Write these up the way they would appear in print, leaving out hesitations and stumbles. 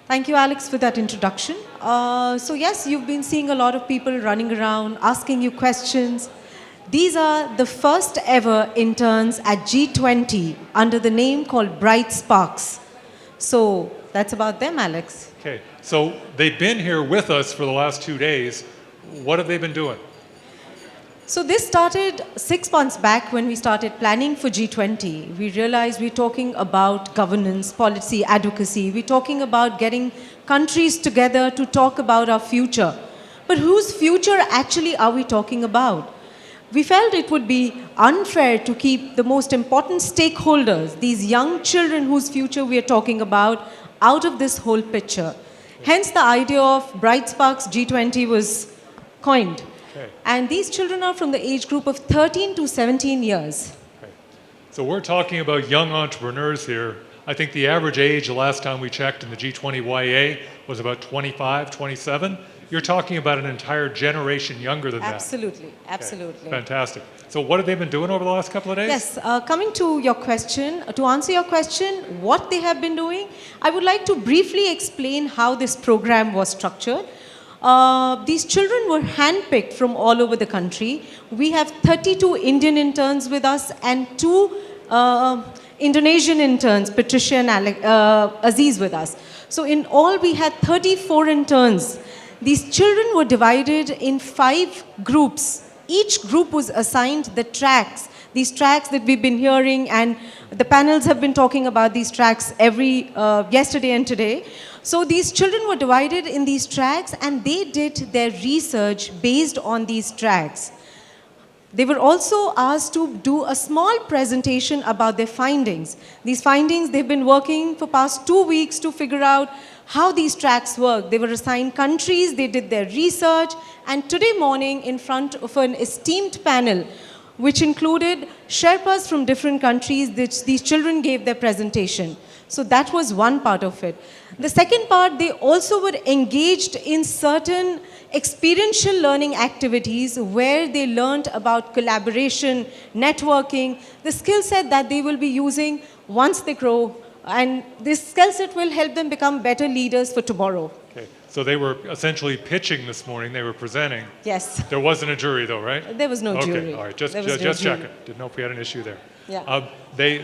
Thank you, Alex, for that introduction. So yes, you've been seeing a lot of people running around, asking you questions. These are the first ever interns at G20 under the name called BrightSparks. So that's about them, Alex. Okay, so they've been here with us for the last 2 days. What have they been doing? So this started 6 months back when we started planning for G20. We realized we're talking about governance, policy, advocacy. We're talking about getting countries together to talk about our future. But whose future actually are we talking about? We felt it would be unfair to keep the most important stakeholders, these young children whose future we are talking about, out of this whole picture. Hence the idea of BrightSparks G20 was coined. Okay. And these children are from the age group of 13 to 17 years. Okay. So we're talking about young entrepreneurs here. I think the average age, the last time we checked in the G20 YEA, was about 25, 27. You're talking about an entire generation younger than that. Absolutely, absolutely. Okay. Fantastic. So what have they been doing over the last couple of days? Yes, coming to your question, to answer your question, what they have been doing, I would like to briefly explain how this program was structured. These children were handpicked from all over the country. We have 32 Indian interns with us and 2 Indonesian interns, Patricia and Aziz with us. So in all, we had 34 interns. These children were divided in 5 groups. Each group was assigned the tracks, these tracks that we've been hearing, and the panels have been talking about these tracks yesterday and today. So these children were divided in these tracks and they did their research based on these tracks. They were also asked to do a small presentation about their findings. These findings, they've been working for past 2 weeks to figure out how these tracks work. They were assigned countries, they did their research, and today morning in front of an esteemed panel, which included Sherpas from different countries, these children gave their presentation. So that was one part of it. The second part, they also were engaged in certain experiential learning activities where they learned about collaboration, networking, the skill set that they will be using once they grow. And this skill set will help them become better leaders for tomorrow. Okay. So they were essentially pitching this morning. They were presenting. Yes. There wasn't a jury though, right? There was no jury. Okay, all right. Just jury. checking. Didn't know if we had an issue there. Yeah.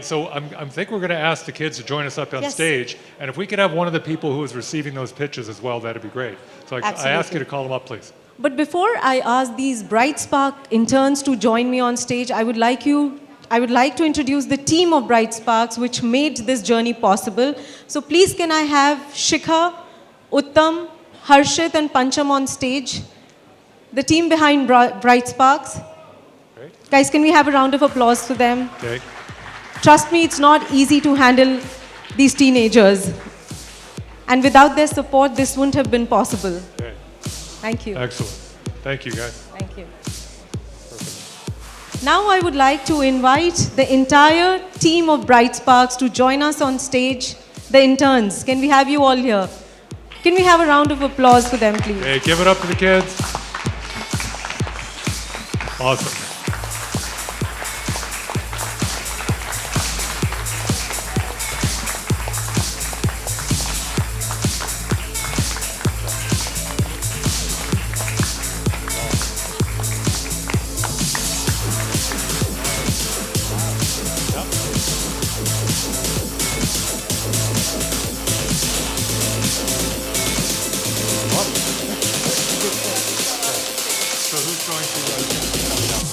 So I think we're going to ask the kids to join us up on Yes. stage. And if we could have one of the people who was receiving those pitches as well, that'd be great. So I ask you to call them up, please. But before I ask these BrightSpark interns to join me on stage, I would like to introduce the team of BrightSparks which made this journey possible. So please can I have Shikha, Uttam, Harshit and Pancham on stage. The team behind BrightSparks. Great. Guys, can we have a round of applause for them? Okay. Trust me, it's not easy to handle these teenagers. And without their support, this wouldn't have been possible. Okay. Thank you. Excellent. Thank you, guys. Thank you. Now I would like to invite the entire team of BrightSparks to join us on stage, the interns. Can we have you all here? Can we have a round of applause for them, please? Hey, give it up to the kids. Awesome.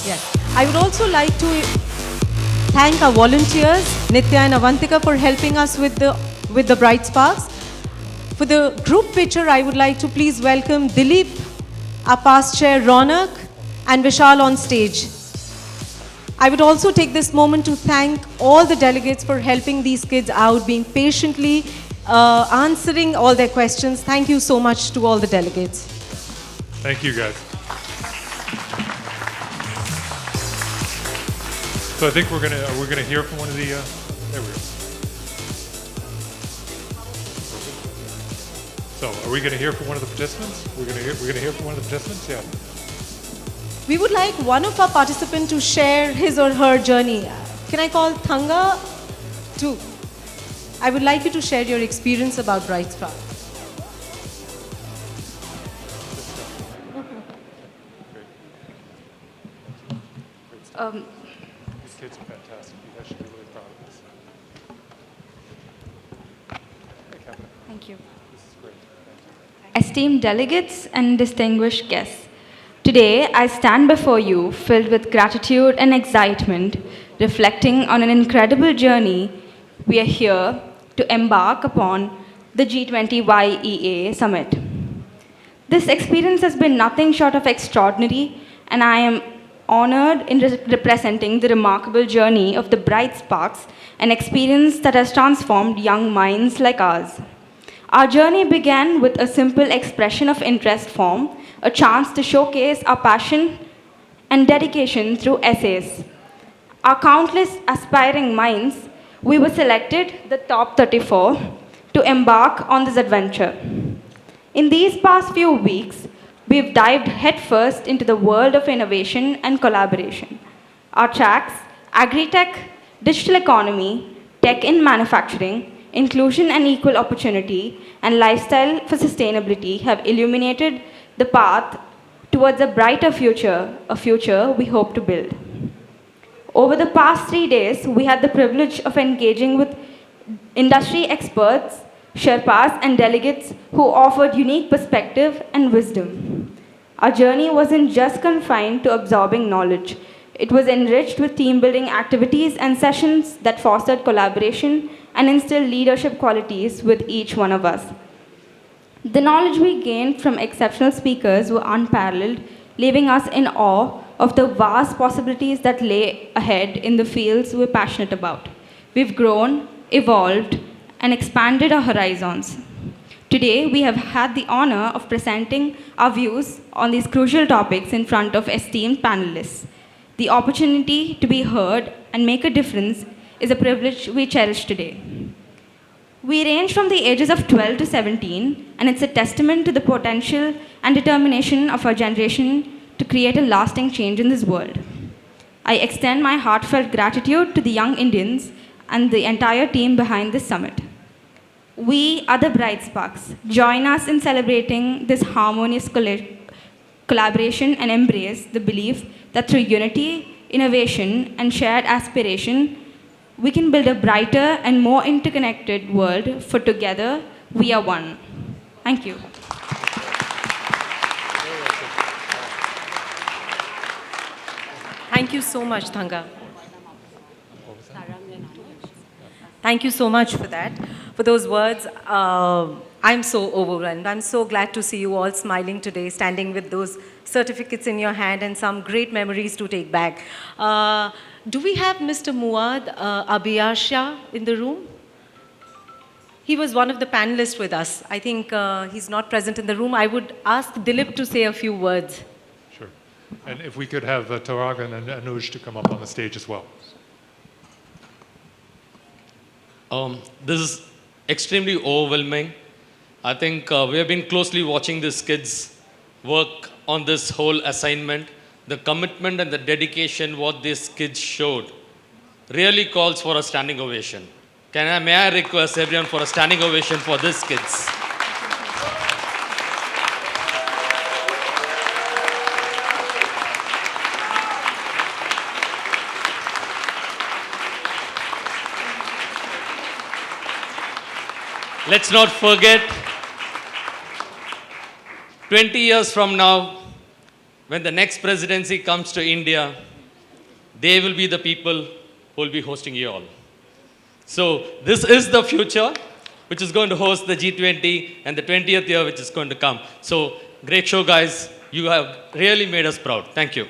Yes. I would also like to thank our volunteers, Nitya and Avantika, for helping us with the BrightSparks. For the group picture, I would like to please welcome Dilip, our past chair Ronak, and Vishal on stage. I would also take this moment to thank all the delegates for helping these kids out, being patiently answering all their questions. Thank you so much to all the delegates. Thank you, guys. So I think we're gonna hear from one of the. There we go. So are we gonna hear from one of the participants? We're gonna hear from one of the participants. Yeah. We would like one of our participants to share his or her journey. Can I call Thanga too? I would like you to share your experience about BrightSpark. These kids are fantastic. You guys should be really proud of this. Hey, Kevin. Thank you. This is great. Thank you. Esteemed delegates and distinguished guests, today I stand before you filled with gratitude and excitement, reflecting on an incredible journey we are here to embark upon the G20 YEA summit. This experience has been nothing short of extraordinary, and I am honored in representing the remarkable journey of the BrightSparks, an experience that has transformed young minds like ours. Our journey began with a simple expression of interest form, a chance to showcase our passion and dedication through essays. Our countless aspiring minds, we were selected, the top 34, to embark on this adventure. In these past few weeks, we've dived headfirst into the world of innovation and collaboration. Our tracks, agri-tech, digital economy, tech in manufacturing, inclusion and equal opportunity, and lifestyle for sustainability have illuminated the path towards a brighter future, a future we hope to build. Over the past 3 days, we had the privilege of engaging with industry experts, Sherpas, and delegates who offered unique perspective and wisdom. Our journey wasn't just confined to absorbing knowledge. It was enriched with team-building activities and sessions that fostered collaboration and instilled leadership qualities with each one of us. The knowledge we gained from exceptional speakers were unparalleled, leaving us in awe of the vast possibilities that lay ahead in the fields we're passionate about. We've grown, evolved, and expanded our horizons. Today, we have had the honor of presenting our views on these crucial topics in front of esteemed panelists. The opportunity to be heard and make a difference is a privilege we cherish today. We range from the ages of 12 to 17, and it's a testament to the potential and determination of our generation to create a lasting change in this world. I extend my heartfelt gratitude to the Young Indians and the entire team behind this summit. We are the BrightSparks. Join us in celebrating this harmonious collaboration and embrace the belief that through unity, innovation, and shared aspiration, we can build a brighter and more interconnected world, for together we are one. Thank you. Thank you so much, Thanga. Thank you so much for that, for those words. I'm so overwhelmed. I'm so glad to see you all smiling today, standing with those certificates in your hand and some great memories to take back. Do we have Mr. Muad Abiyasha in the room? He was one of the panelists with us. I think he's not present in the room. I would ask Dilip to say a few words. Sure. And if we could have Taragan and Anuj to come up on the stage as well. This is extremely overwhelming. I think we have been closely watching these kids work on this whole assignment. The commitment and the dedication what these kids showed really calls for a standing ovation. May I request everyone for a standing ovation for these kids? Let's not forget, 20 years from now, when the next presidency comes to India, they will be the people who will be hosting you all. So this is the future, which is going to host the G20 and the 20th year, which is going to come. So great show, guys. You have really made us proud. Thank you.